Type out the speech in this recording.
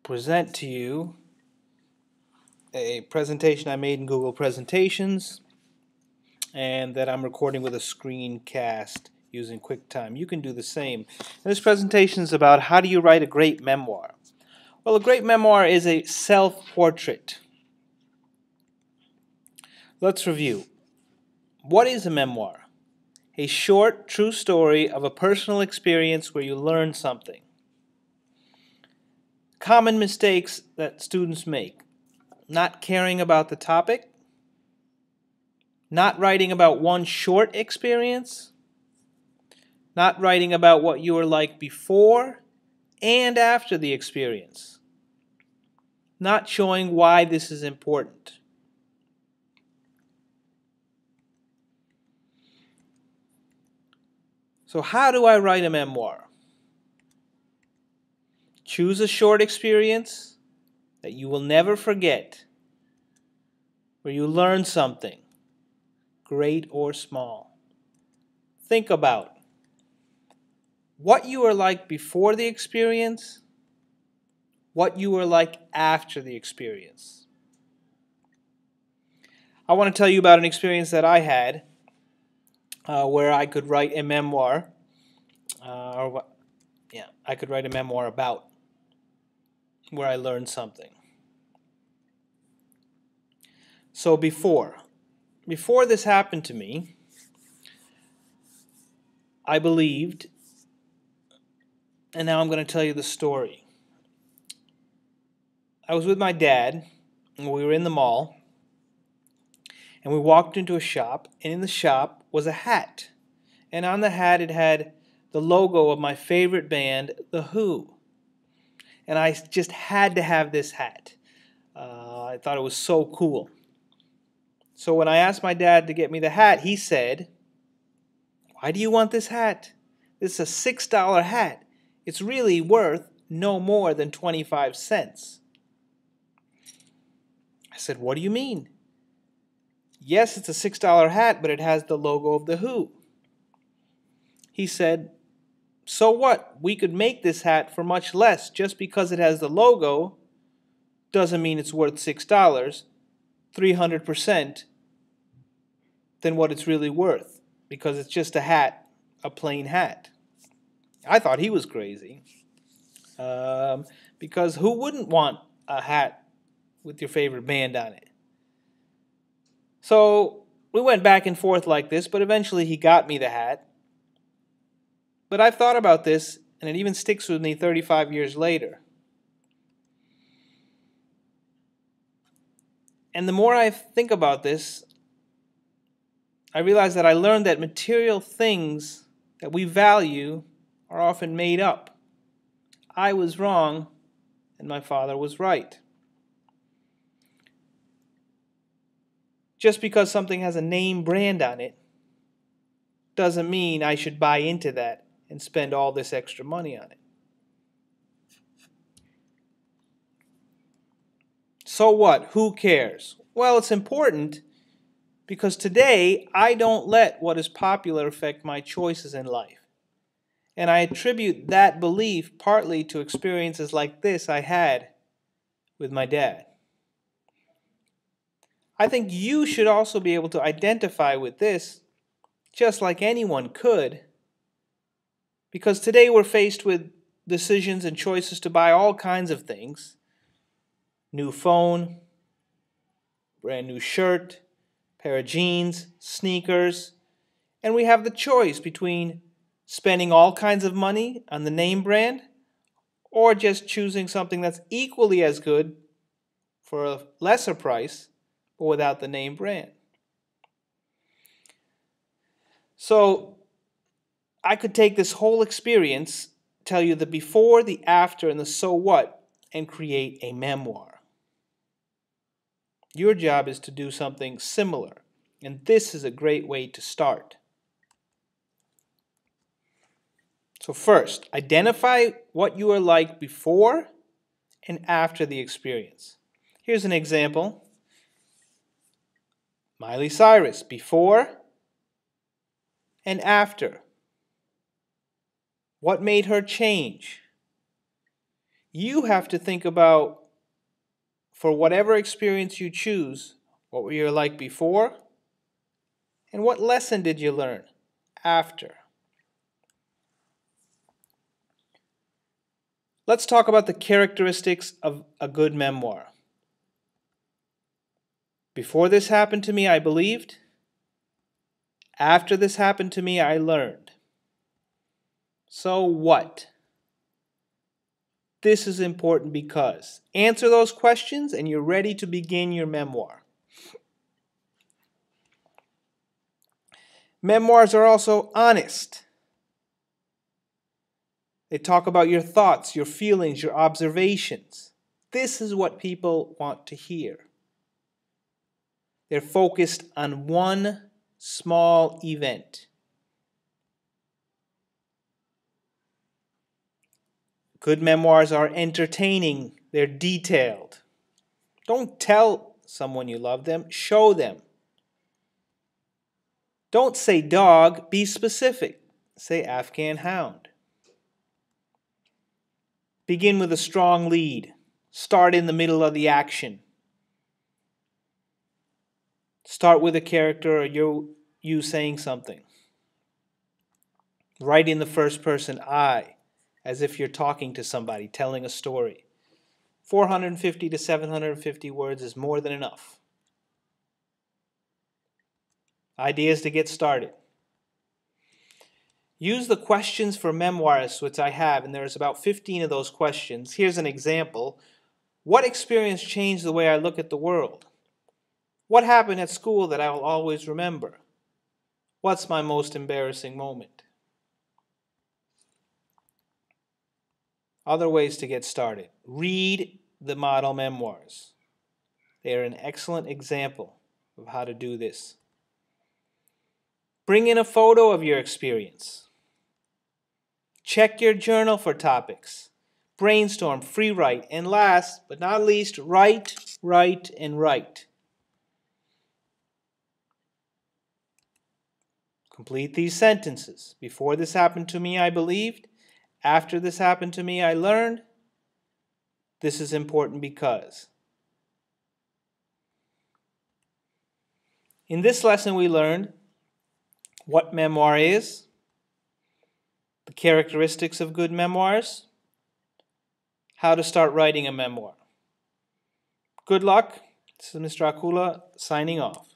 present to you a presentation I made in Google Presentations and that I'm recording with a screencast using QuickTime. You can do the same. And this presentation is about how do you write a great memoir. Well, a great memoir is a self-portrait. Let's review. What is a memoir? A short, true story of a personal experience where you learn something. Common mistakes that students make. Not caring about the topic. Not writing about one short experience. Not writing about what you were like before and after the experience. Not showing why this is important. So how do I write a memoir? Choose a short experience that you will never forget, where you learn something, great or small. Think about what you were like before the experience, what you were like after the experience. I want to tell you about an experience that I had where I could write a memoir, I could write a memoir about where I learned something. So before this happened to me, I believed, and now I'm going to tell you the story. I was with my dad, and we were in the mall, and we walked into a shop, and in the shop was a hat. And on the hat it had the logo of my favorite band, The Who. And I just had to have this hat. I thought it was so cool. So when I asked my dad to get me the hat, he said, "Why do you want this hat? This is a $6 hat. It's really worth no more than 25 cents. I said, "What do you mean?" "Yes, it's a $6 hat, but it has the logo of The Who." He said, "So what? We could make this hat for much less. Just because it has the logo doesn't mean it's worth $6, 300% than what it's really worth, because it's just a hat, a plain hat." I thought he was crazy, because who wouldn't want a hat with your favorite band on it? So we went back and forth like this, but eventually he got me the hat. But I've thought about this, and it even sticks with me 35 years later. And the more I think about this, I realize that I learned that material things that we value are often made up. I was wrong, and my father was right. Just because something has a name brand on it doesn't mean I should buy into that and spend all this extra money on it. So what? Who cares? Well, it's important because today I don't let what is popular affect my choices in life. And I attribute that belief partly to experiences like this I had with my dad. I think you should also be able to identify with this just like anyone could, because today we're faced with decisions and choices to buy all kinds of things. New phone, brand new shirt, pair of jeans, sneakers, and we have the choice between spending all kinds of money on the name brand or just choosing something that's equally as good for a lesser price but without the name brand. So I could take this whole experience, tell you the before, the after, and the so what, and create a memoir. Your job is to do something similar, and this is a great way to start. So first, identify what you were like before and after the experience. Here's an example. Miley Cyrus, before and after. What made her change? You have to think about, for whatever experience you choose, what were you like before, and what lesson did you learn after? Let's talk about the characteristics of a good memoir. Before this happened to me, I believed. After this happened to me, I learned. So what? This is important because answer those questions and you're ready to begin your memoir. Memoirs are also honest. They talk about your thoughts, your feelings, your observations. This is what people want to hear. They're focused on one small event. Good memoirs are entertaining. They're detailed. Don't tell someone you love them, show them. Don't say dog, be specific. Say Afghan hound. Begin with a strong lead. Start in the middle of the action. Start with a character or you saying something. Write in the first person I, as if you're talking to somebody, telling a story. 450 to 750 words is more than enough. Ideas to get started. Use the questions for memoirists, which I have, and there's about 15 of those questions. Here's an example. What experience changed the way I look at the world? What happened at school that I will always remember? What's my most embarrassing moment? Other ways to get started. Read the model memoirs. They are an excellent example of how to do this. Bring in a photo of your experience. Check your journal for topics. Brainstorm, free write, and last but not least, write, write, and write. Complete these sentences. Before this happened to me, I believed. After this happened to me, I learned. This is important because. In this lesson, we learned what memoir is, the characteristics of good memoirs, how to start writing a memoir. Good luck. This is Mr. Akula signing off.